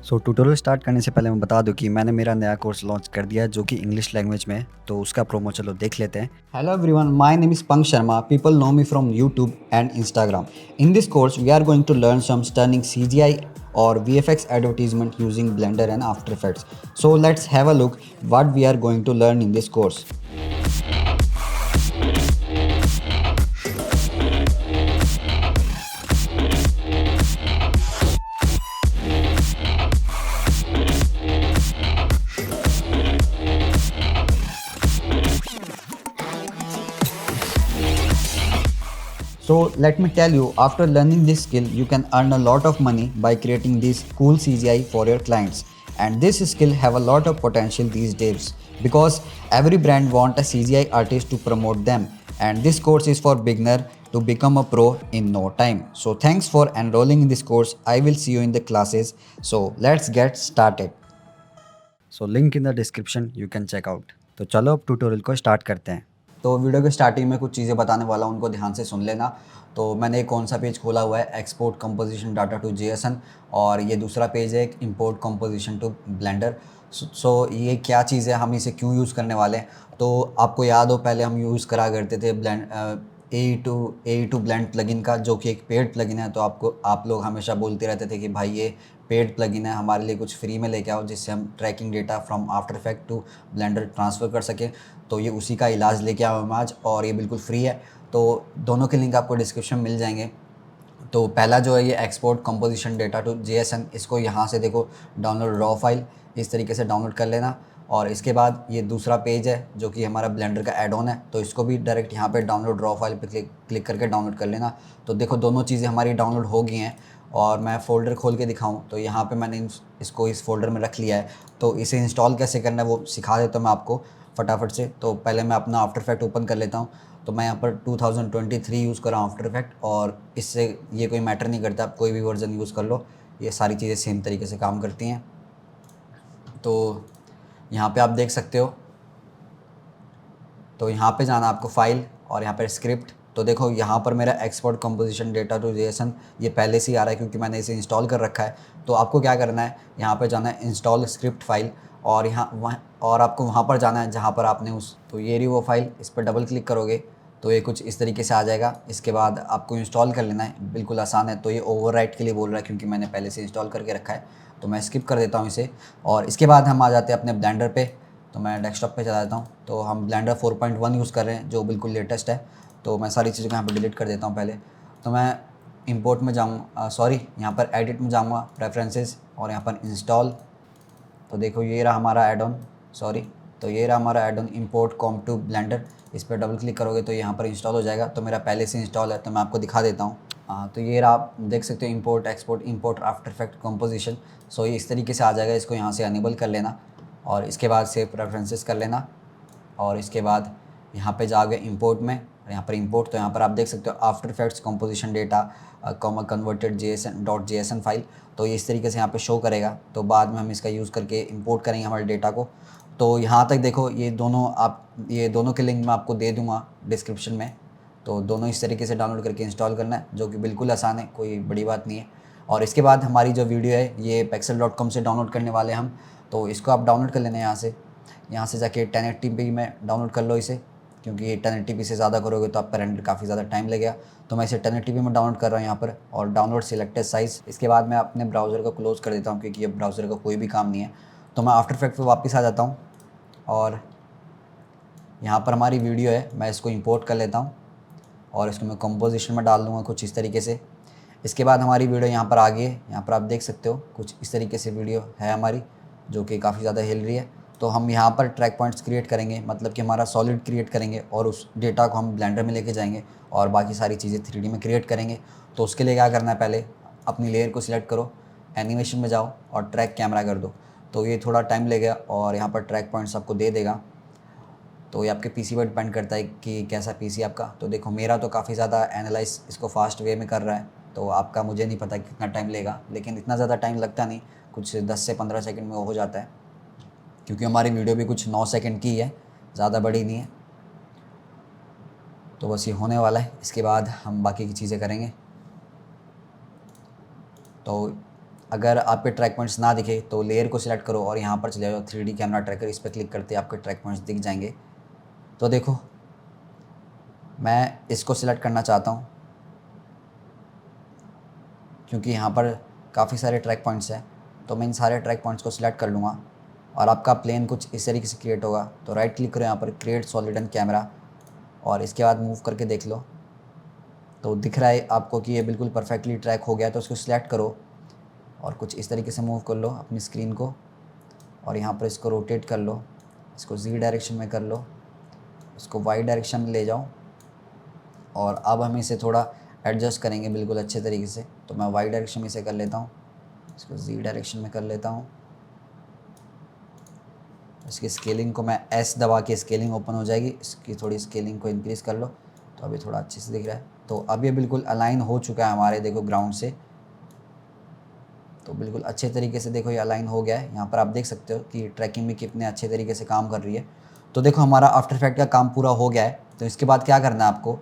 Tutorial start करने से पहले मैं बता दूं कि मैंने मेरा नया कोर्स लॉन्च कर दिया है जो कि इंग्लिश लैंग्वेज में है, तो उसका प्रोमो चलो देख लेते हैं। Hello everyone, my name is Pank Sharma. People know me from YouTube and Instagram. In this course, we are going to learn some stunning CGI or VFX advertisement using Blender and After Effects. So let's have a look what we are going to learn in this course. So let me tell you, after learning this skill, you can earn a lot of money by creating this cool CGI for your clients. And this skill have a lot of potential these days because every brand want a CGI artist to promote them. And this course is for beginner to become a pro in no time. So thanks for enrolling in this course. I will see you in the classes. So let's get started. So link in the description you can check out. तो चलो अब tutorial को start करते हैं। तो video के starting में कुछ चीज़ें बताने वाला हूँ, उनको ध्यान से सुन लेना। तो मैंने एक कौन सा पेज खोला हुआ है, export composition data to JSON, और ये दूसरा पेज है एक import composition to Blender. So ये क्या चीज़ है, हम इसे क्यों यूज़ करने वाले हैं। तो आपको याद हो पहले हम यूज़ करा करते थे ए टू ब्लेंड प्लगइन का, जो कि एक पेड प्लगइन है। तो आप लोग हमेशा बोलते रहते थे कि भाई ये पेड प्लगइन है, हमारे लिए कुछ फ्री में लेके आओ जिससे हम tracking data from After Effect to Blender transfer कर सकें। तो ये उसी का इलाज लेके आया हूँ मैं आज, और ये बिल्कुल फ्री है। तो दोनों के लिंक आपको डिस्क्रिप्शन में मिल जाएंगे। तो पहला जो है ये export composition data to JSON, इसको यहाँ से देखो डाउनलोड रॉ फाइल इस तरीके से डाउनलोड कर लेना। और इसके बाद ये दूसरा पेज है जो कि हमारा ब्लेंडर का एड ऑन है, तो इसको भी डायरेक्ट यहाँ पे डाउनलोड रॉ फाइल पे क्लिक करके डाउनलोड कर लेना। तो देखो दोनों चीज़ें हमारी डाउनलोड हो गई हैं, और मैं फ़ोल्डर खोल के दिखाऊं तो यहाँ पे मैंने इसको इस फोल्डर में रख लिया है। तो इसे इंस्टॉल कैसे करना है वो सिखा देता हूँ मैं आपको फटाफट से। तो पहले मैं अपना आफ्टर इफेक्ट ओपन कर लेता हूँ। तो मैं यहाँ पर 2023 यूज़ कर रहा हूँ आफ्टर इफेक्ट, और इससे ये कोई मैटर नहीं करता, आप कोई भी वर्जन यूज़ कर लो, ये सारी चीज़ें सेम तरीके से काम करती हैं। तो यहाँ पे आप देख सकते हो, तो यहाँ पे जाना आपको फाइल और यहाँ पर स्क्रिप्ट। तो देखो यहाँ पर मेरा export composition data to JSON ये पहले से ही आ रहा है क्योंकि मैंने इसे इंस्टॉल कर रखा है। तो आपको क्या करना है, यहाँ पर जाना है इंस्टॉल स्क्रिप्ट फाइल, और आपको वहाँ पर जाना है जहाँ पर आपने तो ये रही वो फाइल, इस पर डबल क्लिक करोगे तो ये कुछ इस तरीके से आ जाएगा। इसके बाद आपको इंस्टॉल कर लेना है, बिल्कुल आसान है। तो ये ओवरराइट के लिए बोल रहा है क्योंकि मैंने पहले से इंस्टॉल करके रखा है, तो मैं स्किप कर देता हूँ इसे। और इसके बाद हम आ जाते हैं अपने ब्लेंडर पे। तो मैं डेस्कटॉप पे चला जाता हूँ। तो हम ब्लेंडर 4.1 यूज़ कर रहे हैं जो बिल्कुल लेटेस्ट है। तो मैं सारी चीज़ों को यहाँ पर डिलीट कर देता हूँ पहले। तो मैं इंपोर्ट में जाऊँगा, यहाँ पर एडिट में जाऊँगा, प्रेफरेंसेस, और यहाँ पर इंस्टॉल। तो देखो ये रहा हमारा एड ऑन, तो ये रहा हमारा add on import com to Blender. इस पर डबल क्लिक करोगे तो यहाँ पर इंस्टॉल हो जाएगा। तो मेरा पहले से इंस्टॉल है, तो मैं आपको दिखा देता हूँ। तो ये रहा, आप देख सकते हो import export import after effect composition. So ये इस तरीके से आ जाएगा, इसको यहाँ से अनेबल कर लेना, और इसके बाद से प्रेफरेंसेस कर लेना, और इसके बाद यहाँ पे जाओगे इंपोर्ट में, और यहाँ पर इंपोर्ट। तो यहाँ पर आप देख सकते हो after effects composition data comma converted JSON file. तो ये इस तरीके से यहाँ पे शो करेगा। तो बाद में हम इसका यूज़ करके इंपोर्ट करेंगे हमारे डेटा को। तो यहाँ तक देखो ये दोनों के लिंक मैं आपको दे दूँगा डिस्क्रिप्शन में। तो दोनों इस तरीके से डाउनलोड करके इंस्टॉल करना है, जो कि बिल्कुल आसान है, कोई बड़ी बात नहीं है। और इसके बाद हमारी जो वीडियो है ये pexel.com से डाउनलोड करने वाले हम। तो इसको आप डाउनलोड कर लेना यहाँ से जाके 1080p में डाउनलोड कर लो इसे, क्योंकि 1080p से ज़्यादा करोगे तो आपका रेंडर काफ़ी ज़्यादा टाइम लगेगा। तो मैं इसे 1080p में डाउनलोड कर रहा हूँ यहाँ पर, और डाउनलोड सिलेक्टेड साइज़। इसके बाद मैं अपने ब्राउज़र को क्लोज़ कर देता हूँ क्योंकि ये ब्राउज़र का कोई भी काम नहीं है। तो मैं आफ्टर इफेक्ट पे वापस आ जाता हूँ, और यहाँ पर हमारी वीडियो है, मैं इसको इंपोर्ट कर लेता हूँ और इसको मैं कंपोजिशन में डाल दूँगा कुछ इस तरीके से। इसके बाद हमारी वीडियो यहाँ पर आ गई है, यहाँ पर आप देख सकते हो कुछ इस तरीके से वीडियो है हमारी, जो कि काफ़ी ज़्यादा हिल रही है। तो हम यहाँ पर ट्रैक पॉइंट्स क्रिएट करेंगे, मतलब कि हमारा सॉलिड क्रिएट करेंगे, और उस डेटा को हम ब्लेंडर में लेके जाएंगे और बाकी सारी चीज़ें 3D में क्रिएट करेंगे। तो उसके लिए क्या करना है, पहले अपनी लेयर को सिलेक्ट करो, एनिमेशन में जाओ और ट्रैक कैमरा कर दो। तो ये थोड़ा टाइम लगेगा और यहाँ पर ट्रैक पॉइंट्स आपको दे देगा। तो ये आपके पीसी पर डिपेंड करता है कि कैसा पीसी आपका। तो देखो मेरा तो काफ़ी ज़्यादा एनालाइज इसको फास्ट वे में कर रहा है, तो आपका मुझे नहीं पता कितना टाइम लेगा, लेकिन इतना ज़्यादा टाइम लगता नहीं, कुछ 10 से 15 सेकंड में हो जाता है, क्योंकि हमारी वीडियो भी कुछ 9 सेकंड की है, ज़्यादा बड़ी नहीं है। तो बस ये होने वाला है, इसके बाद हम बाकी की चीज़ें करेंगे। तो अगर आपके ट्रैक पॉइंट्स ना दिखे तो लेयर को सिलेक्ट करो और यहाँ पर चले जाओ 3D कैमरा ट्रैकर, इस पर क्लिक करते आपके ट्रैक पॉइंट्स दिख जाएंगे। तो देखो मैं इसको सिलेक्ट करना चाहता हूँ क्योंकि यहाँ पर काफ़ी सारे ट्रैक पॉइंट्स हैं, तो मैं इन सारे ट्रैक पॉइंट्स को सिलेक्ट कर लूँगा और आपका प्लेन कुछ इस तरीके से क्रिएट होगा। तो राइट क्लिक करो यहाँ पर क्रिएट सॉलिड एंड कैमरा और इसके बाद मूव करके देख लो तो दिख रहा है आपको कि ये बिल्कुल परफेक्टली ट्रैक हो गया। तो इसको सिलेक्ट करो और कुछ इस तरीके से मूव कर लो अपनी स्क्रीन को और यहाँ पर इसको रोटेट कर लो, इसको Z डायरेक्शन में कर लो, इसको Y डायरेक्शन में ले जाओ और अब हम इसे थोड़ा एडजस्ट करेंगे बिल्कुल अच्छे तरीके से। तो मैं Y डायरेक्शन में इसे कर लेता हूँ, इसको Z डायरेक्शन में कर लेता हूँ। इसकी स्केलिंग को मैं S दबा के स्केलिंग ओपन हो जाएगी, इसकी थोड़ी स्केलिंग को इंक्रीज़ कर लो तो अभी थोड़ा अच्छे से दिख रहा है। तो अब ये बिल्कुल अलाइन हो चुका है हमारे देखो ग्राउंड से, तो बिल्कुल अच्छे तरीके से देखो ये अलाइन हो गया है। यहाँ पर आप देख सकते हो कि ट्रैकिंग भी कितने अच्छे तरीके से काम कर रही है। तो देखो हमारा आफ्टर इफेक्ट का काम पूरा हो गया है। तो इसके बाद क्या करना है आपको,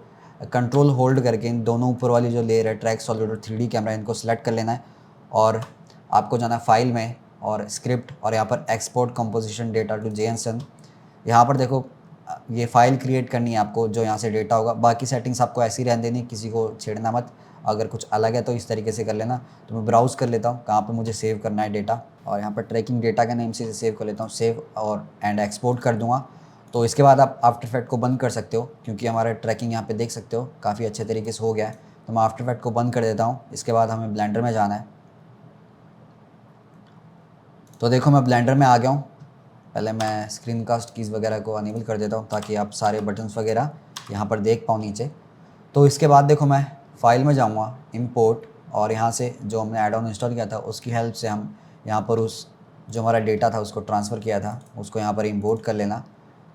कंट्रोल होल्ड करके इन दोनों ऊपर वाली जो लेयर है ट्रैक सॉलिड और 3D कैमरा, इनको सेलेक्ट कर लेना है और आपको जाना है फाइल में और स्क्रिप्ट और यहाँ पर export composition data to JSON। यहाँ पर देखो ये फ़ाइल क्रिएट करनी है आपको जो यहाँ से डेटा होगा। बाकी सेटिंग्स आपको ऐसी रहने देनी, किसी को छेड़ना मत। अगर कुछ अलग है तो इस तरीके से कर लेना। तो मैं ब्राउज़ कर लेता हूँ कहाँ पे मुझे सेव करना है डेटा और यहाँ पर ट्रैकिंग डेटा के नेम से सेव कर लेता हूँ, सेव और एंड एक्सपोर्ट कर दूँगा। तो इसके बाद आप आफ्टर इफेक्ट को बंद कर सकते हो क्योंकि हमारा ट्रैकिंग यहाँ पे देख सकते हो काफ़ी अच्छे तरीके से हो गया है। तो मैं आफ्टर इफेक्ट को बंद कर देता हूँ। इसके बाद हमें ब्लेंडर में जाना है। तो देखो मैं ब्लेंडर में आ गया हूँ। पहले मैं स्क्रीन कास्ट कीज़ वगैरह को अनेबल कर देता हूँ ताकि आप सारे बटन्स वगैरह यहाँ पर देख पाओ नीचे। तो इसके बाद देखो मैं फाइल में जाऊँगा, इंपोर्ट, और यहाँ से जो हमने ऐड ऑन इंस्टॉल किया था उसकी हेल्प से हम यहाँ पर उस जो हमारा डेटा था उसको ट्रांसफ़र किया था उसको यहाँ पर इंपोर्ट कर लेना।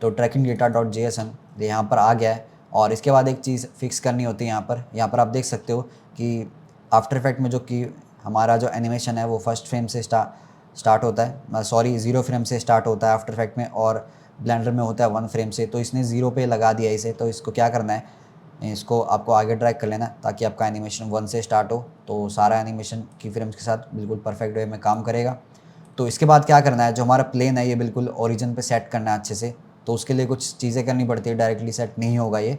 तो ट्रैकिंग डेटा डॉट JSON यहाँ पर आ गया है। और इसके बाद एक चीज़ फिक्स करनी होती है यहाँ पर आप देख सकते हो कि आफ्टर इफेक्ट में जो कि हमारा जो एनिमेशन है वो फर्स्ट फ्रेम से स्टार्ट होता है, सॉरी 0 फ्रेम से स्टार्ट होता है आफ्टर इफेक्ट में, और ब्लेंडर में होता है 1 फ्रेम से। तो इसने 0 पे लगा दिया इसे। तो इसको क्या करना है, इसको आपको आगे ड्रैग कर लेना ताकि आपका एनिमेशन 1 से स्टार्ट हो। तो सारा एनिमेशन की फ्रेम्स के साथ बिल्कुल परफेक्ट वे में काम करेगा। तो इसके बाद क्या करना है, जो हमारा प्लेन है ये बिल्कुल ओरिजिन पे सेट करना है अच्छे से। तो उसके लिए कुछ चीज़ें करनी पड़ती है, डायरेक्टली सेट नहीं होगा ये।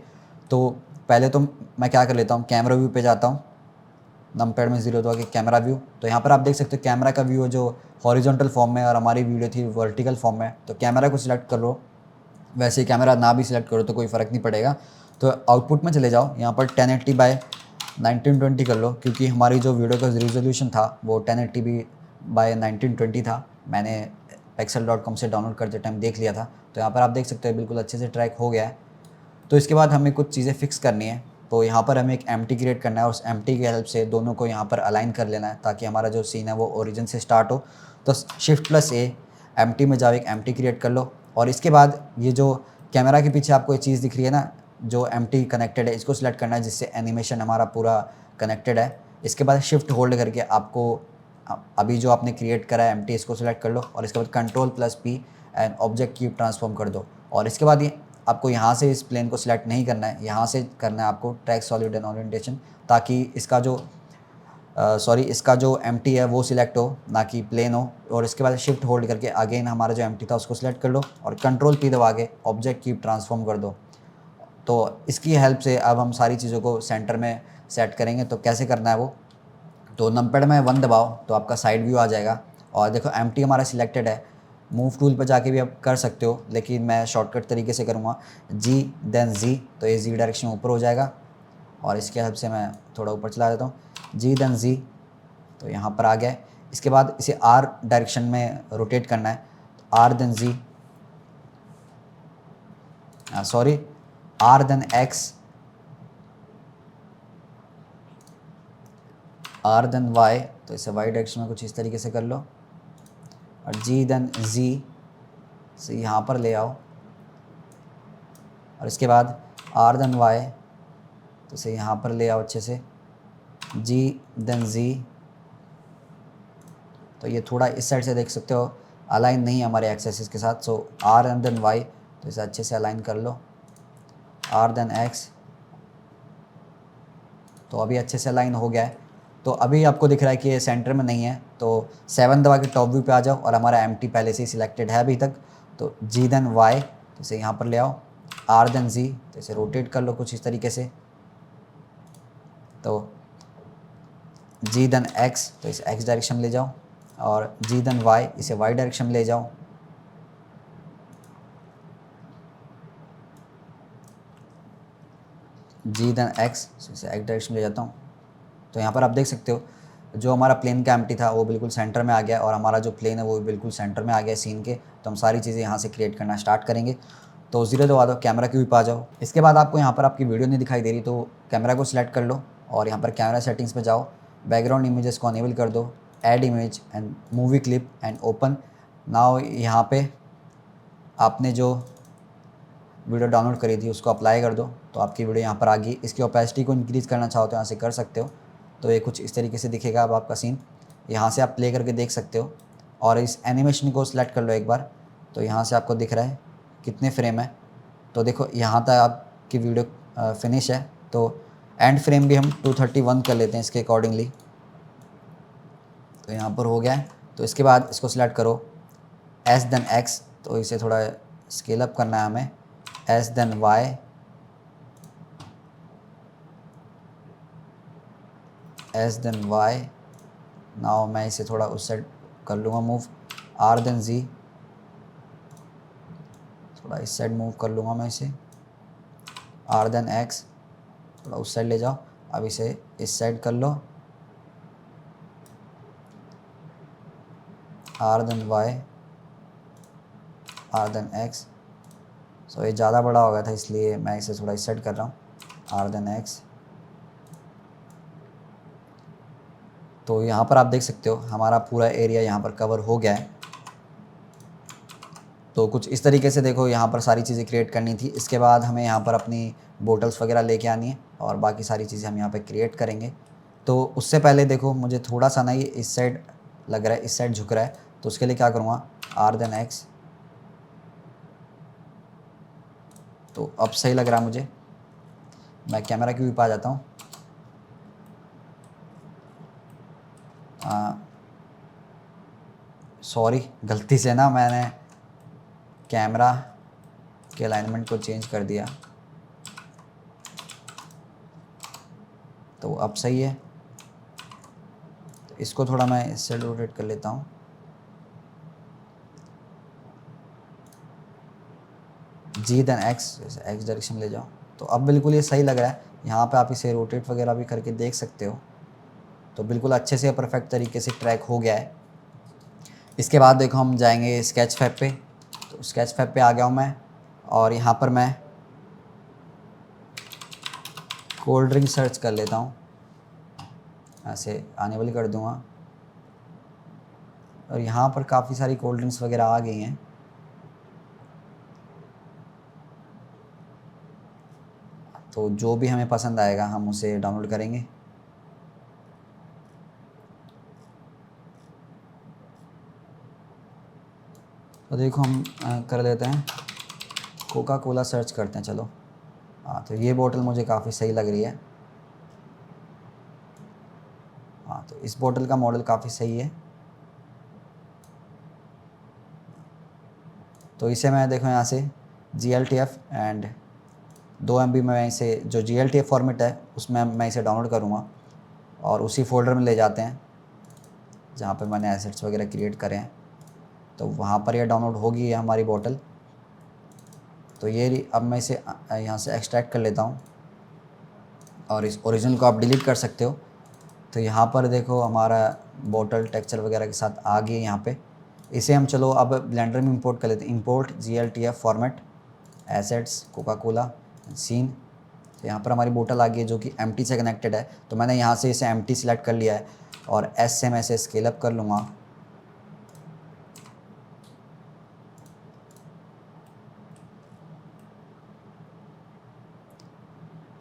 तो पहले तो मैं क्या कर लेता हूँ, कैमरा व्यू पे जाता हूँ, नमपैड में 0 दबा के कैमरा व्यू। तो यहाँ पर आप देख सकते हो कैमरा का व्यू है जो हॉरिजॉन्टल फॉर्म में और हमारी वीडियो थी वर्टिकल फॉर्म में। तो कैमरा को सिलेक्ट कर लो, वैसे ही कैमरा ना भी सिलेक्ट करो तो कोई फ़र्क नहीं पड़ेगा। तो आउटपुट में चले जाओ, यहाँ पर 1080 बाय 1920 कर लो क्योंकि हमारी जो वीडियो का रिजोल्यूशन था वो 1080 बाय 1920 था। मैंने pixel.com से डाउनलोड करते टाइम देख लिया था। तो यहाँ पर आप देख सकते हो बिल्कुल अच्छे से ट्रैक हो गया है। तो इसके बाद हमें कुछ चीज़ें फिक्स करनी है। तो यहाँ पर हमें एक एम्प्टी क्रिएट करना है और उस एम्प्टी की हेल्प से दोनों को यहाँ पर अलाइन कर लेना है ताकि हमारा जो सीन है वो ओरिजिन से स्टार्ट हो। तो Shift+A, एम्प्टी में जाओ, एक एम्प्टी क्रिएट कर लो और इसके बाद ये जो कैमरा के पीछे आपको ये चीज़ दिख रही है ना जो एम्प्टी कनेक्टेड है, इसको सिलेक्ट करना है जिससे एनिमेशन हमारा पूरा कनेक्टेड है। इसके बाद शिफ्ट होल्ड करके आपको अभी जो आपने क्रिएट करा है एम्प्टी, इसको सिलेक्ट कर लो और इसके बाद Ctrl+P and object keep transform कर दो। और इसके बाद ये आपको यहाँ से इस प्लेन को सिलेक्ट नहीं करना है, यहाँ से करना है आपको ट्रैक सॉलिड एंड ओरिएंटेशन, ताकि इसका जो इसका जो एम्प्टी है वो सिलेक्ट हो ना कि प्लेन हो। और इसके बाद शिफ्ट होल्ड करके अगेन हमारा जो एम्प्टी था उसको सिलेक्ट कर लो और Ctrl+P दबा के ऑब्जेक्ट कीप ट्रांसफॉर्म कर दो। तो इसकी हेल्प से अब हम सारी चीज़ों को सेंटर में सेट करेंगे। तो कैसे करना है वो, तो नंपैड में 1 दबाओ तो आपका साइड व्यू आ जाएगा। और देखो एम्प्टी हमारा सिलेक्टेड है, मूव टूल पर जाके भी आप कर सकते हो लेकिन मैं शॉर्टकट तरीके से करूँगा, G देन Z, तो ये Z डायरेक्शन ऊपर हो जाएगा। और इसके हेल्प से मैं थोड़ा ऊपर चला देता हूँ, G देन Z, तो यहाँ पर आ गया है। इसके बाद इसे R डायरेक्शन में रोटेट करना है, R then Z, sorry R then X, R then Y, तो इसे Y डायरेक्शन में कुछ इस तरीके से कर लो और G देन Z से यहाँ पर ले आओ और इसके बाद R देन Y, तो इसे यहाँ पर ले आओ अच्छे से, G देन Z। तो ये थोड़ा इस साइड से देख सकते हो अलाइन नहीं है हमारे एक्सेसिस के साथ। सो R एंड देन Y, तो इसे अच्छे से अलाइन कर लो, R देन X, तो अभी अच्छे से अलाइन हो गया है। तो अभी आपको दिख रहा है कि ये सेंटर में नहीं है, तो 7 दबा के टॉप व्यू पे आ जाओ और हमारा एम्प्टी पहले से ही सिलेक्टेड है अभी तक। तो जी देन वाई, तो इसे यहाँ पर ले आओ, आर देन जी, तो इसे रोटेट कर लो कुछ इस तरीके से। तो जी देन एक्स, तो इसे एक्स डायरेक्शन में ले जाओ, और जी देन वाई, इसे वाई डायरेक्शन में ले जाओ। जी देन एक्स, इसे एक्स डायरेक्शन में ले जाता हूँ। तो यहाँ पर आप देख सकते हो जो हमारा प्लेन का एम्प्टी था वो बिल्कुल सेंटर में आ गया, और हमारा जो प्लेन है वो बिल्कुल सेंटर में आ गया सीन के। तो हम सारी चीज़ें यहाँ से क्रिएट करना स्टार्ट करेंगे। तो 0 दबा दो, कैमरा के ऊपर आ जाओ। इसके बाद आपको यहाँ पर आपकी वीडियो नहीं दिखाई दे रही, तो कैमरा को सिलेक्ट कर लो और यहाँ पर कैमरा सेटिंग्स पे जाओ, बैकग्राउंड इमेजेस को अनेबल कर दो, add image and movie clip and open. Now यहाँ पे आपने जो वीडियो डाउनलोड करी थी उसको अप्लाई कर दो, तो आपकी वीडियो यहाँ पर आ गई। इसकी ओपेसिटी को इंक्रीज़ करना चाहो तो यहाँ से कर सकते हो। तो ये कुछ इस तरीके से दिखेगा अब आपका सीन, यहाँ से आप प्ले करके देख सकते हो। और इस एनिमेशन को सिलेक्ट कर लो एक बार, तो यहाँ से आपको दिख रहा है कितने फ्रेम है। तो देखो यहाँ तक आपकी वीडियो फिनिश है। तो एंड फ्रेम भी हम 231 कर लेते हैं इसके अकॉर्डिंगली। तो यहाँ पर हो गया है। तो इसके बाद इसको सिलेक्ट करो, एस देन एक्स, तो इसे थोड़ा स्केल अप करना है हमें, S then Y, S then Y. Now मैं इसे थोड़ा उस साइड कर लूँगा मूव, आर देन जी, थोड़ा इस साइड मूव कर लूँगा मैं इसे, आर देन एक्स, थोड़ा उस साइड ले जाओ। अब इसे इस साइड कर लो, R then Y, R then X. So ये ज़्यादा बड़ा हो गया था इसलिए मैं इसे थोड़ा इस साइड कर रहा हूँ, आर देन एक्स। तो यहाँ पर आप देख सकते हो हमारा पूरा एरिया यहाँ पर कवर हो गया है। तो कुछ इस तरीके से देखो यहाँ पर सारी चीज़ें क्रिएट करनी थी। इसके बाद हमें यहाँ पर अपनी बोटल्स वगैरह लेके आनी है और बाकी सारी चीज़ें हम यहाँ पर क्रिएट करेंगे। तो उससे पहले देखो मुझे थोड़ा सा ना ये इस साइड लग रहा है, इस साइड झुक रहा है, तो उसके लिए क्या करूँगा, आर देन एक्स। तो अब सही लग रहा है मुझे, मैं कैमरा के ऊपर आ जाता हूँ। सॉरी, गलती से ना मैंने कैमरा के अलाइनमेंट को चेंज कर दिया। तो अब सही है। तो इसको थोड़ा मैं इससे रोटेट कर लेता हूँ। जी देन एक्स, एक्स डायरेक्शन में ले जाओ। तो अब बिल्कुल ये सही लग रहा है। यहाँ पे आप इसे रोटेट वगैरह भी करके देख सकते हो। तो बिल्कुल अच्छे से परफेक्ट तरीके से ट्रैक हो गया है। इसके बाद देखो हम जाएंगे स्केच फैब पे। तो स्केच फैब पे आ गया हूँ मैं, और यहाँ पर मैं कोल्ड ड्रिंक सर्च कर लेता हूँ, ऐसे आने वाली कर दूँगा। और यहाँ पर काफ़ी सारी कोल्ड ड्रिंक्स वगैरह आ गई हैं। तो जो भी हमें पसंद आएगा हम उसे डाउनलोड करेंगे। तो देखो हम कर लेते हैं कोका कोला सर्च करते हैं, चलो। हाँ, तो ये बोतल मुझे काफ़ी सही लग रही है। हाँ, तो इस बोतल का मॉडल काफ़ी सही है। तो इसे मैं देखो यहाँ से GLTF एंड 2 MB में मैं इसे, जो GLTF फॉर्मेट है उसमें मैं इसे डाउनलोड करूँगा और उसी फोल्डर में ले जाते हैं जहाँ पे मैंने एसेट्स वगैरह क्रिएट करे हैं। तो वहाँ पर यह डाउनलोड होगी ये हमारी बोतल। तो ये अब मैं इसे यहाँ से एक्सट्रैक्ट कर लेता हूँ और इस ओरिजिनल को आप डिलीट कर सकते हो। तो यहाँ पर देखो हमारा बोतल टेक्सचर वगैरह के साथ आ गई है यहाँ पे। इसे हम चलो अब ब्लेंडर में इंपोर्ट कर लेते हैं। Import GLTF format, assets, Coca Cola, scene. तो यहाँ पर हमारी बोतल आ गई है जो कि एम्प्टी से कनेक्टेड है। तो मैंने यहाँ से इसे एम्प्टी सिलेक्ट कर लिया है और एस से मैं इसे स्केल अप कर लूँगा।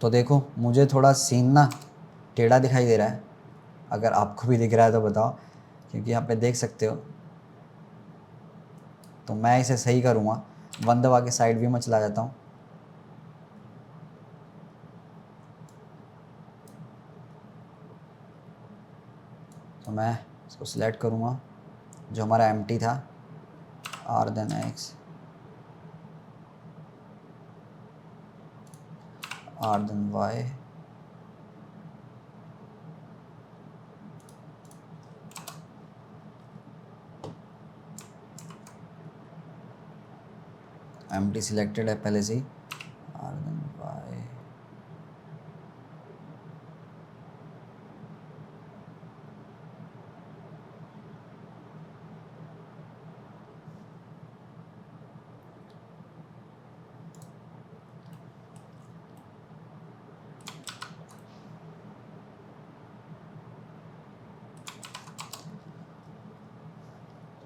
तो देखो मुझे थोड़ा सीन ना टेढ़ा दिखाई दे रहा है, अगर आपको भी दिख रहा है तो बताओ, क्योंकि यहाँ पे देख सकते हो। तो मैं इसे सही करूँगा, 1 दबा के साइड व्यू में चला जाता हूँ। तो मैं इसको सिलेक्ट करूँगा, जो हमारा एम्प्टी था, R then X, R then Y, empty selected है पहले से ही, आर देन वाई,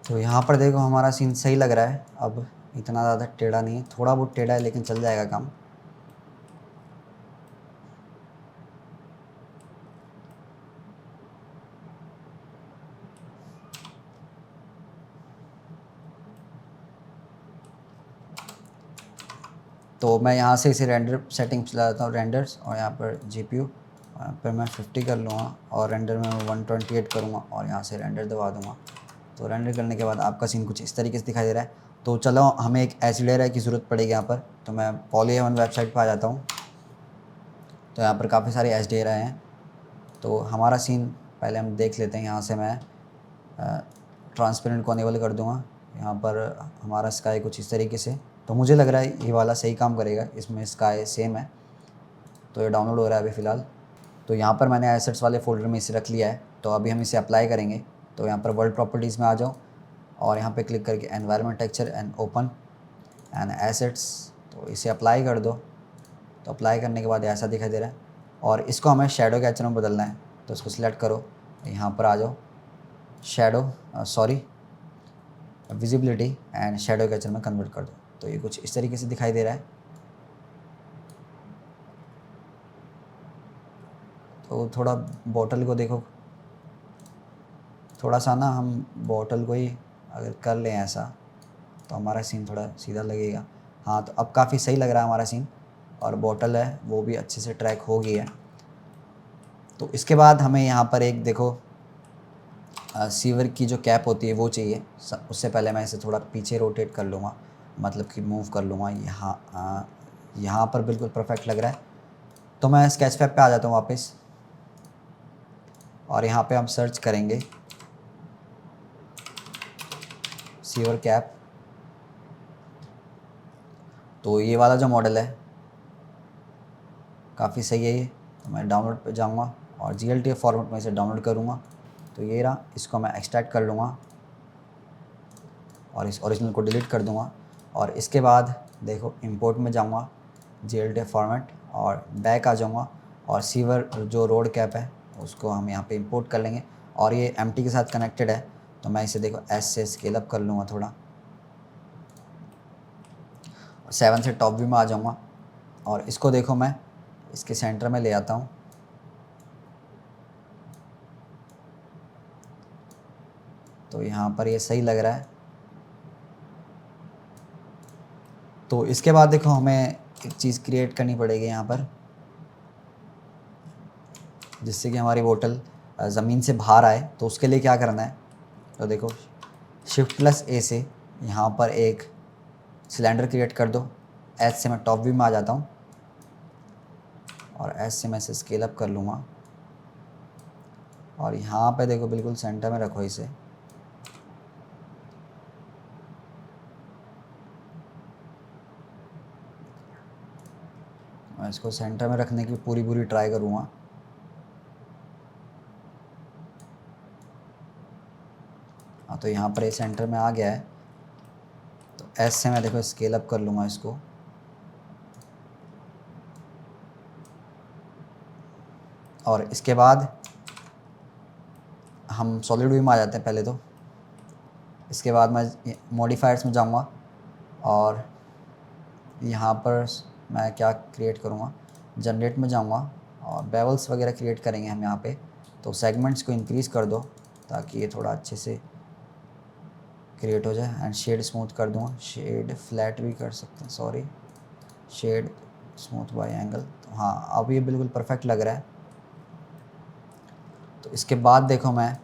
तो यहाँ पर देखो हमारा सीन सही लग रहा है। अब इतना ज़्यादा टेढ़ा नहीं है, थोड़ा बहुत टेढ़ा है लेकिन चल जाएगा काम। तो मैं यहाँ से इसे रेंडर सेटिंग चला जाता हूँ, रेंडर्स, और यहाँ पर जीपीयू, यहाँ पर मैं 50 कर लूँगा और रेंडर में मैं 128 करूँगा और यहाँ से रेंडर दबा दूँगा। तो रेंडर करने के बाद आपका सीन कुछ इस तरीके से दिखाई दे रहा है। तो चलो हमें एक एसिड एयर की ज़रूरत पड़ेगी यहाँ पर। तो मैं पॉली7 वेबसाइट पर आ जाता हूँ। तो यहाँ पर काफ़ी सारे एच डी आए हैं। तो हमारा सीन पहले हम देख लेते हैं। यहाँ से मैं ट्रांसपेरेंट को अनेबल कर दूँगा। यहाँ पर हमारा स्काई कुछ इस तरीके से, तो मुझे लग रहा है ये वाला सही काम करेगा, इसमें स्काई सेम है। तो ये डाउनलोड हो रहा है अभी फ़िलहाल। तो यहाँ पर मैंने एसेट्स वाले फ़ोल्डर में इसे रख लिया है। तो अभी हम इसे अप्लाई करेंगे। तो यहाँ पर वर्ल्ड प्रॉपर्टीज़ में आ जाओ और यहाँ पे क्लिक करके environment texture and open and assets, तो इसे अप्लाई कर दो। तो अप्लाई करने के बाद ऐसा दिखाई दे रहा है और इसको हमें शेडो कैचर में बदलना है। तो इसको सिलेक्ट करो, यहाँ पर आ जाओ, shadow visibility and shadow catcher में कन्वर्ट कर दो। तो ये कुछ इस तरीके से दिखाई दे रहा है। तो थोड़ा बॉटल को देखो, थोड़ा सा ना हम बॉटल को ही अगर कर लें ऐसा तो हमारा सीन थोड़ा सीधा लगेगा। हाँ, तो अब काफ़ी सही लग रहा है हमारा सीन और बॉटल है वो भी अच्छे से ट्रैक हो गई है। तो इसके बाद हमें यहाँ पर एक देखो सीवर की जो कैप होती है वो चाहिए। उससे पहले मैं इसे थोड़ा पीछे रोटेट कर लूँगा, मतलब कि मूव कर लूँगा। यहाँ पर बिल्कुल परफेक्ट लग रहा है। तो मैं स्केच फैब पे आ जाता हूँ वापस और यहाँ पे हम सर्च करेंगे सीवर कैप। तो ये वाला जो मॉडल है काफ़ी सही है ये। तो मैं डाउनलोड पे जाऊँगा और GLTF फॉर्मेट में इसे डाउनलोड करूँगा। तो ये रहा, इसको मैं एक्सट्रैक्ट कर लूँगा और इस ओरिजिनल को डिलीट कर दूँगा। और इसके बाद देखो इंपोर्ट में जाऊँगा, GLTF फॉर्मेट, और बैक आ जाऊँगा और सीवर जो रोड कैप है उसको हम यहाँ पे इंपोर्ट कर लेंगे। और ये एम्प्टी के साथ कनेक्टेड है। तो मैं इसे देखो S से स्केल अप कर लूँगा थोड़ा, 7 से टॉप व्यू में आ जाऊँगा और इसको देखो मैं इसके सेंटर में ले आता हूँ। तो यहाँ पर ये सही लग रहा है। तो इसके बाद देखो हमें एक चीज़ क्रिएट करनी पड़ेगी यहाँ पर, जिससे कि हमारी बोतल ज़मीन से बाहर आए। तो उसके लिए क्या करना है, तो देखो Shift+A से यहाँ पर एक सिलेंडर क्रिएट कर दो। S से मैं टॉप व्यू में आ जाता हूँ और S से मैं इसे स्केल अप कर लूँगा और यहाँ पे देखो बिल्कुल सेंटर में रखो इसे। मैं इसको सेंटर में रखने की पूरी ट्राई करूँगा। हाँ, तो यहाँ पर ये सेंटर में आ गया है। तो S से मैं देखो स्केल अप कर लूँगा इसको और इसके बाद हम सॉलिड व्यू में आ जाते हैं पहले। तो इसके बाद मैं मॉडिफायर्स में जाऊँगा और यहाँ पर मैं क्या क्रिएट करूँगा, जनरेट में जाऊँगा और बेवल्स वगैरह क्रिएट करेंगे हम यहाँ पे। तो सेगमेंट्स को इंक्रीज़ कर दो ताकि ये थोड़ा अच्छे से क्रिएट हो जाए एंड शेड स्मूथ कर दूँगा। शेड फ्लैट भी कर सकते हैं, sorry, shade smooth by angle. तो हाँ, अब ये बिल्कुल परफेक्ट लग रहा है। तो इसके बाद देखो मैं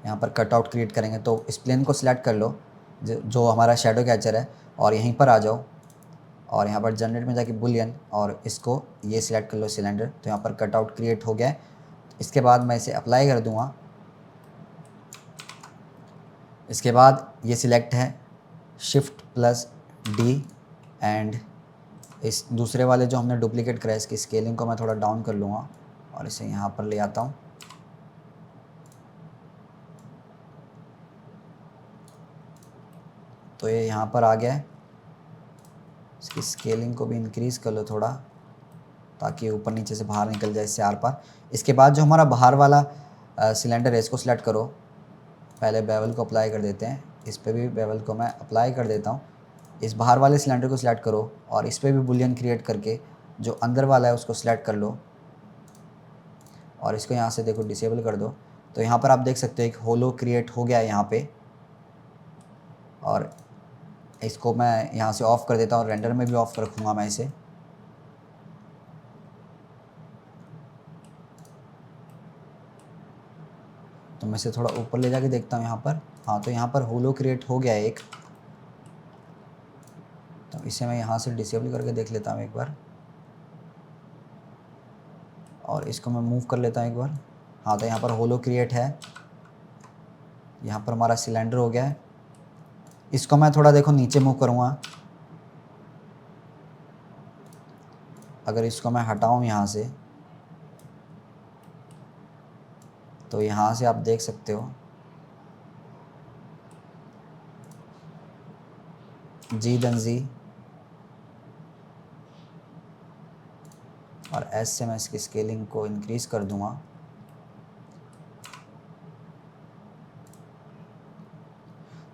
यहाँ पर कटआउट क्रिएट करेंगे। तो इस प्लेन को सिलेक्ट कर लो जो हमारा शेडो कैचर है, और यहीं पर आ जाओ और यहाँ पर जनरेट में जाके बुलियन, और इसको ये सिलेक्ट कर लो सिलेंडर। तो यहाँ पर कटआउट क्रिएट हो गया है। इसके बाद मैं इसे अप्लाई कर दूँगा। इसके बाद ये सिलेक्ट है, Shift+D, एंड इस दूसरे वाले जो हमने डुप्लीकेट करा है इसकी स्केलिंग को मैं थोड़ा डाउन कर लूँगा और इसे यहाँ पर ले आता हूँ। तो ये यहाँ पर आ गया है। इसकी स्केलिंग को भी इंक्रीज़ कर लो थोड़ा, ताकि ऊपर नीचे से बाहर निकल जाए इससे आर पार। इसके बाद जो हमारा बाहर वाला सिलेंडर है इसको सिलेक्ट करो। पहले बेवल को अप्लाई कर देते हैं, इस पर भी बेवल को मैं अप्लाई कर देता हूँ। इस बाहर वाले सिलेंडर को सिलेक्ट करो और इस पर भी बुलियन क्रिएट करके जो अंदर वाला है उसको सिलेक्ट कर लो और इसको यहाँ से देखो डिसेबल कर दो। तो यहाँ पर आप देख सकते हो एक होलो क्रिएट हो गया है यहाँ पे, और इसको मैं यहाँ से ऑफ़ कर देता हूँ। रेंडर में भी ऑफ़ रखूँगा मैं इसे। तो मैं इसे थोड़ा ऊपर ले जाके देखता हूँ यहाँ पर। हाँ, तो यहाँ पर होलो क्रिएट हो गया है एक। तो इसे मैं यहाँ से डिसेबल करके देख लेता हूँ एक बार, और इसको मैं मूव कर लेता हूँ एक बार। हाँ, तो यहाँ पर होलो क्रिएट है। यहाँ पर हमारा सिलेंडर हो गया है। इसको मैं थोड़ा देखो नीचे मूव करूँगा। अगर इसको मैं हटाऊँ यहाँ से, तो यहाँ से आप देख सकते हो G और S से मैं इसकी स्केलिंग को इंक्रीज़ कर दूँगा।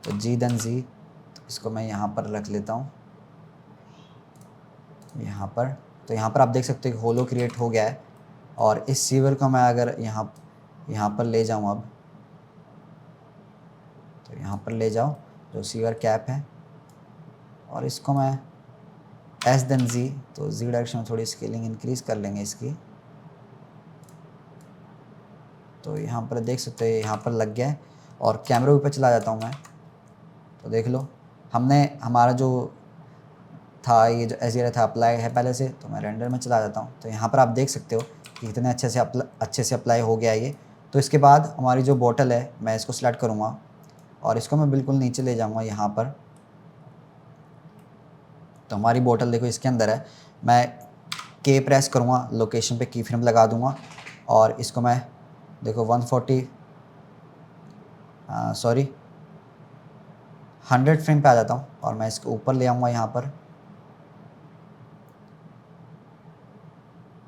तो G, तो इसको मैं यहाँ पर रख लेता हूँ, यहाँ पर। तो यहाँ पर आप देख सकते हो कि होलो क्रिएट हो गया है। और इस सीवर को मैं अगर यहाँ पर ले जाऊँ अब, तो यहाँ पर ले जाओ जो सीवर कैप है, और इसको मैं S तो Z डायरेक्शन में थोड़ी स्केलिंग इंक्रीज़ कर लेंगे इसकी। तो यहाँ पर देख सकते हो यहाँ पर लग गया है। और कैमरे ऊपर चला जाता हूँ मैं, तो देख लो हमने हमारा जो था ये जो एज़ियर था अप्लाई है पहले से। तो मैं रेंडर में चला जाता हूँ, तो यहाँ पर आप देख सकते हो कि कितने अच्छे से अप्लाई हो गया ये। तो इसके बाद हमारी जो बोतल है मैं इसको सिलेक्ट करूँगा और इसको मैं बिल्कुल नीचे ले जाऊँगा यहाँ पर। तो हमारी बोतल देखो इसके अंदर है। मैं K प्रेस करूँगा, लोकेशन पे की फ्रेम लगा दूँगा, और इसको मैं देखो 100 फ्रेम पे आ जाता हूँ, और मैं इसको ऊपर ले आऊँगा यहाँ पर,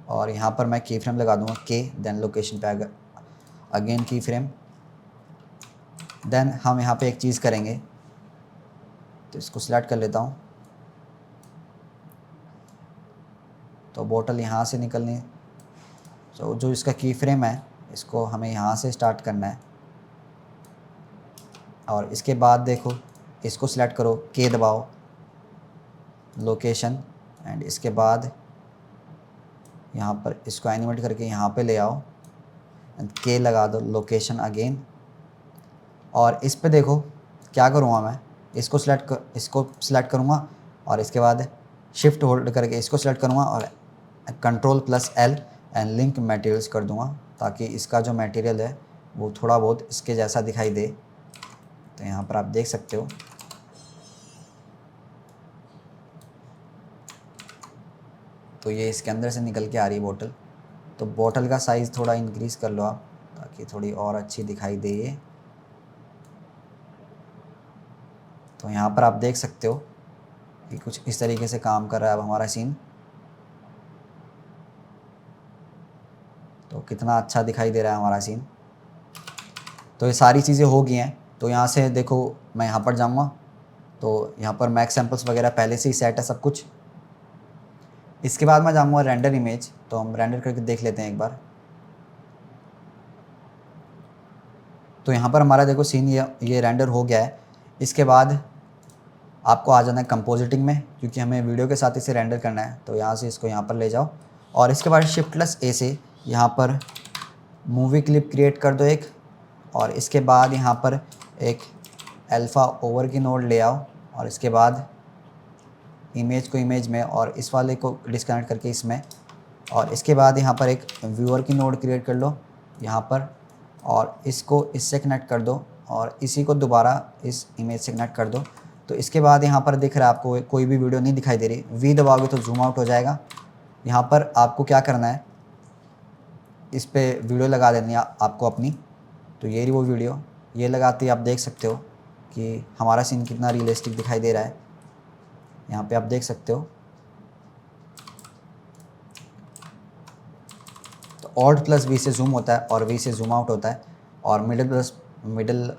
और यहाँ पर मैं की फ्रेम लगा दूँगा K, देन लोकेशन पे अगेन की फ्रेम। देन हम यहाँ पे एक चीज़ करेंगे, तो इसको सिलेक्ट कर लेता हूँ। तो बोतल यहाँ से निकलनी है, तो जो इसका की फ्रेम है इसको हमें यहाँ से स्टार्ट करना है। और इसके बाद देखो इसको सिलेक्ट करो, K दबाओ, लोकेशन, एंड इसके बाद यहाँ पर इसको एनिमेट करके यहाँ पे ले आओ, एंड K लगा दो, लोकेशन अगेन। और इस पे देखो क्या करूँगा मैं, इसको सिलेक्ट करूँगा और इसके बाद शिफ्ट होल्ड करके इसको सिलेक्ट करूँगा और Ctrl+L एंड लिंक मटेरियल्स कर दूँगा, ताकि इसका जो मटेरियल है वो थोड़ा बहुत इसके जैसा दिखाई दे। तो यहाँ पर आप देख सकते हो। तो ये इसके अंदर से निकल के आ रही है बोतल। तो बोतल का साइज़ थोड़ा इंक्रीज़ कर लो आप, ताकि थोड़ी और अच्छी दिखाई दे ये। तो यहाँ पर आप देख सकते हो कि कुछ इस तरीके से काम कर रहा है अब हमारा सीन। तो कितना अच्छा दिखाई दे रहा है हमारा सीन। तो ये सारी चीज़ें हो गई हैं। तो यहाँ से देखो मैं यहाँ पर जाऊँगा, तो यहाँ पर मैक्स सैम्पल्स वगैरह पहले से ही सेट है सब कुछ। इसके बाद मैं जाऊँगा रेंडर इमेज, तो हम रेंडर करके देख लेते हैं एक बार। तो यहाँ पर हमारा देखो सीन ये रेंडर हो गया है। इसके बाद आपको आ जाना है कंपोजिटिंग में, क्योंकि हमें वीडियो के साथ इसे रेंडर करना है। तो यहाँ से इसको यहाँ पर ले जाओ, और इसके बाद Shift+A से यहाँ पर मूवी क्लिप क्रिएट कर दो एक, और इसके बाद यहाँ पर एक अल्फ़ा ओवर की नोड ले आओ और इसके बाद इमेज को इमेज में और इस वाले को डिस्कनेक्ट करके इसमें, और इसके बाद यहाँ पर एक व्यूअर की नोड क्रिएट कर लो यहाँ पर और इसको इससे कनेक्ट कर दो और इसी को दोबारा इस इमेज से कनेक्ट कर दो। तो इसके बाद यहाँ पर दिख रहा है आपको कोई भी वीडियो नहीं दिखाई दे रही, वी दबाओगे तो जूम आउट हो जाएगा। यहाँ पर आपको क्या करना है, इस पे वीडियो लगा देनी है आपको अपनी। तो ये रही वो वीडियो, ये लगाते ही आप देख सकते हो कि हमारा सीन कितना रियलिस्टिक दिखाई दे रहा है। यहाँ पे आप देख सकते हो। तो ऑल्ट प्लस वी से जूम होता है और वी से जूम आउट होता है, और मिडिल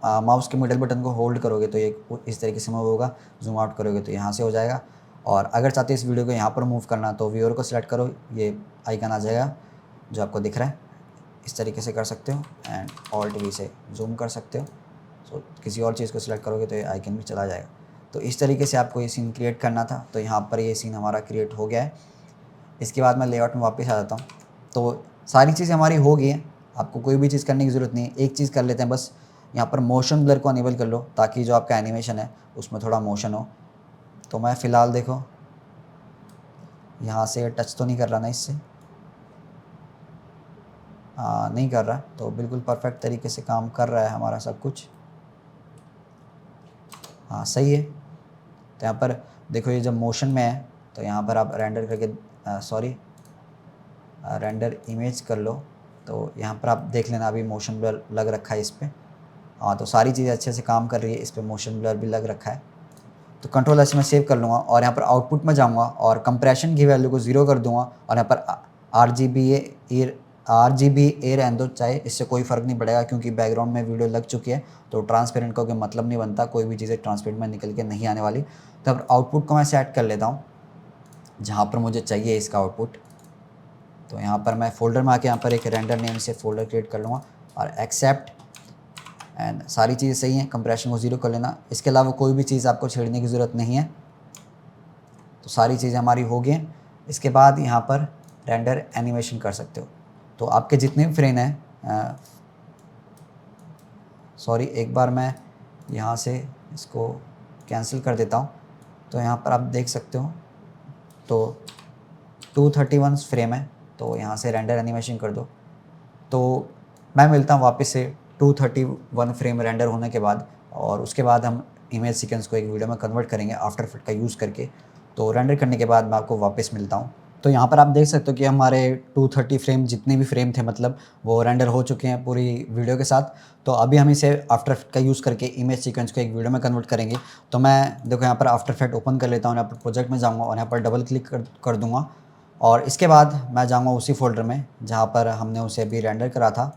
माउस के मिडिल बटन को होल्ड करोगे तो ये इस तरीके से मूव होगा, जूम आउट करोगे तो यहाँ से हो जाएगा। और अगर चाहते हो इस वीडियो को यहाँ पर मूव करना तो व्यूअर को सिलेक्ट करो, ये आइकन आ जाएगा जो आपको दिख रहा है, इस तरीके से कर सकते हो। एंड ऑल्ट वी से जूम कर सकते हो। तो किसी और चीज़ को सिलेक्ट करोगे तो ये आइकन भी चला जाएगा। तो इस तरीके से आपको ये सीन क्रिएट करना था। तो यहाँ पर ये सीन हमारा क्रिएट हो गया है। इसके बाद मैं लेआउट में वापस आ जाता हूँ। तो सारी चीज़ें हमारी हो गई हैं, आपको कोई भी चीज़ करने की ज़रूरत नहीं है। एक चीज़ कर लेते हैं बस, यहाँ पर मोशन ब्लर को अनेबल कर लो ताकि जो आपका एनिमेशन है उसमें थोड़ा मोशन हो। तो मैं फ़िलहाल देखो यहाँ से टच तो नहीं कर रहा ना इससे, नहीं कर रहा, तो बिल्कुल परफेक्ट तरीके से काम कर रहा है हमारा सब कुछ। हाँ सही है। तो यहाँ पर देखो ये जब मोशन में है तो यहाँ पर आप रेंडर करके रेंडर इमेज कर लो। तो यहाँ पर आप देख लेना अभी मोशन ब्लर लग रखा है इस पर। हाँ तो सारी चीज़ें अच्छे से काम कर रही है, इस पर मोशन ब्लर भी लग रखा है। तो कंट्रोल ऐसे मैं सेव कर लूँगा और यहाँ पर आउटपुट में जाऊँगा और कंप्रेशन की वैल्यू को 0 कर दूँगा और यहाँ पर RGB ए रहने दो चाहे, इससे कोई फ़र्क नहीं पड़ेगा क्योंकि बैकग्राउंड में वीडियो लग चुकी है। तो ट्रांसपेरेंट का कोई मतलब नहीं बनता, कोई भी चीज़ें ट्रांसपेरेंट में निकल के नहीं आने वाली। तो अब आउटपुट को मैं सेट कर लेता हूँ जहाँ पर मुझे चाहिए इसका आउटपुट। तो यहाँ पर मैं फ़ोल्डर में आके यहाँ पर एक रेंडर नेम से फ़ोल्डर क्रिएट कर लूँगा और एक्सेप्ट, एंड सारी चीज़ें सही हैं। कंप्रेशन को 0 कर लेना, इसके अलावा कोई भी चीज़ आपको छेड़ने की ज़रूरत नहीं है। तो सारी चीज़ें हमारी हो गई हैं। इसके बाद यहाँ पर रेंडर एनिमेशन कर सकते हो। तो आपके जितने भी फ्रेम हैं, एक बार मैं यहाँ से इसको कैंसिल कर देता हूँ। तो यहाँ पर आप देख सकते हो तो 231 फ्रेम है, तो यहाँ से रेंडर एनिमेशन कर दो। तो मैं मिलता हूँ वापस से 231 फ्रेम रेंडर होने के बाद, और उसके बाद हम इमेज सीक्वेंस को एक वीडियो में कन्वर्ट करेंगे आफ्टर इफेक्ट का यूज़ करके। तो रेंडर करने के बाद मैं आपको वापस मिलता हूँ। तो यहाँ पर आप देख सकते हो कि हमारे 230 फ्रेम जितने भी फ्रेम थे मतलब वो रेंडर हो चुके हैं पूरी वीडियो के साथ। तो अभी हम इसे आफ्टर इफेक्ट का यूज़ करके इमेज सीक्वेंस को एक वीडियो में कन्वर्ट करेंगे। तो मैं देखो यहाँ पर आफ्टर इफेक्ट ओपन कर लेता हूँ, यहाँ पर प्रोजेक्ट में जाऊँगा और यहाँ पर डबल क्लिक कर दूँगा और इसके बाद मैं जाऊँगा उसी फोल्डर में जहाँ पर हमने उसे अभी रेंडर करा था।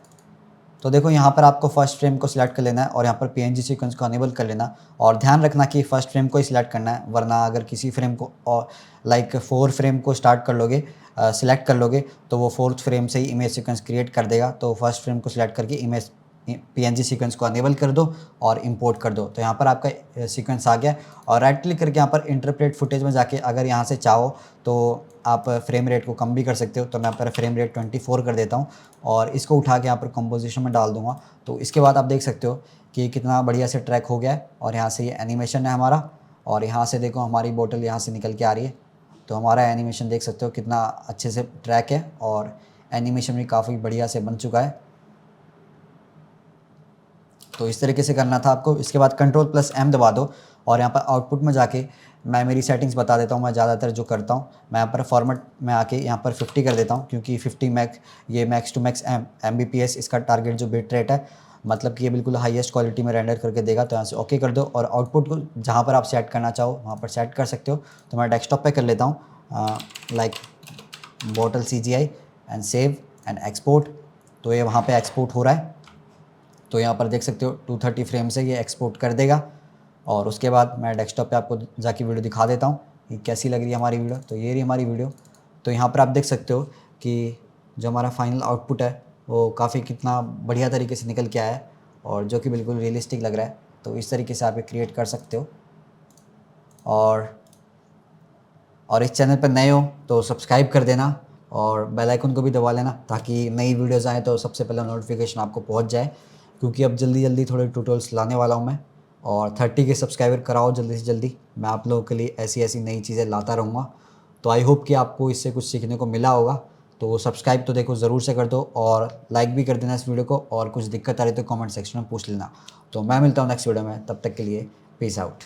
तो देखो यहाँ पर आपको फर्स्ट फ्रेम को सिलेक्ट कर लेना है और यहाँ पर PNG सीक्वेंस को अनेबल कर लेना, और ध्यान रखना कि फर्स्ट फ्रेम को ही सिलेक्ट करना है, वरना अगर किसी फ्रेम को और 4 फ्रेम को स्टार्ट कर लोगे सिलेक्ट कर लोगे तो वो 4th फ्रेम से ही इमेज सीक्वेंस क्रिएट कर देगा। तो फर्स्ट फ्रेम को सिलेक्ट करके इमेज PNG सीक्वेंस को अनेबल कर दो और इंपोर्ट कर दो। तो यहाँ पर आपका सीक्वेंस आ गया और राइट क्लिक करके यहाँ पर इंटरप्रेट फुटेज में जाके अगर यहाँ से चाहो तो आप फ्रेम रेट को कम भी कर सकते हो। तो मैं यहाँ पर फ्रेम रेट 24 कर देता हूँ और इसको उठा के यहाँ पर कंपोजिशन में डाल दूँगा। तो इसके बाद आप देख सकते हो कि कितना बढ़िया से ट्रैक हो गया है और यहाँ से ये एनिमेशन है हमारा, और यहाँ से देखो हमारी बोतल यहाँ से निकल के आ रही है। तो हमारा एनिमेशन देख सकते हो कितना अच्छे से ट्रैक है और एनिमेशन भी काफ़ी बढ़िया से बन चुका है। तो इस तरीके से करना था आपको। इसके बाद Ctrl+M दबा दो और यहाँ पर आउटपुट में जाके मैं मेरी सेटिंग्स बता देता हूँ। मैं ज़्यादातर जो करता हूँ मैं यहाँ पर फॉर्मेट में आके यहाँ पर 50 कर देता हूँ, क्योंकि 50 मैक्स टू मैक्स Mbps इसका टारगेट जो बिट रेट है, मतलब कि ये बिल्कुल हाईएस्ट क्वालिटी में रेंडर करके देगा। तो यहाँ से ओके कर दो और आउटपुट को जहाँ पर आप सेट करना चाहो वहाँ पर सेट कर सकते हो। तो मैं डेस्कटॉप पर कर लेता हूँ like bottle CGI and save and export. तो ये वहाँ पर एक्सपोर्ट हो रहा है। तो यहाँ पर देख सकते हो 230 फ्रेम से ये एक्सपोर्ट कर देगा। और उसके बाद मैं डेस्कटॉप पे आपको जाके वीडियो दिखा देता हूँ कि कैसी लग रही है हमारी वीडियो। तो ये रही हमारी वीडियो। तो यहाँ पर आप देख सकते हो कि जो हमारा फाइनल आउटपुट है वो काफ़ी कितना बढ़िया तरीके से निकल के आया है और जो कि बिल्कुल रियलिस्टिक लग रहा है। तो इस तरीके से आप ये क्रिएट कर सकते हो। और इस चैनल पर नए हो तो सब्सक्राइब कर देना और बेल आइकन को भी दबा लेना ताकि नई वीडियोज़ आएँ तो सबसे पहले नोटिफिकेशन आपको पहुँच जाए। क्योंकि अब जल्दी जल्दी थोड़े ट्यूटोरियल्स लाने वाला हूँ मैं, और 30 के सब्सक्राइबर कराओ जल्दी से जल्दी। मैं आप लोगों के लिए ऐसी ऐसी नई चीज़ें लाता रहूँगा। तो आई होप कि आपको इससे कुछ सीखने को मिला होगा। तो सब्सक्राइब तो देखो ज़रूर से कर दो, और लाइक भी कर देना इस वीडियो को, और कुछ दिक्कत आ रही तो कमेंट सेक्शन में पूछ लेना। तो मैं मिलता हूँ नेक्स्ट वीडियो में, तब तक के लिए पीस आउट।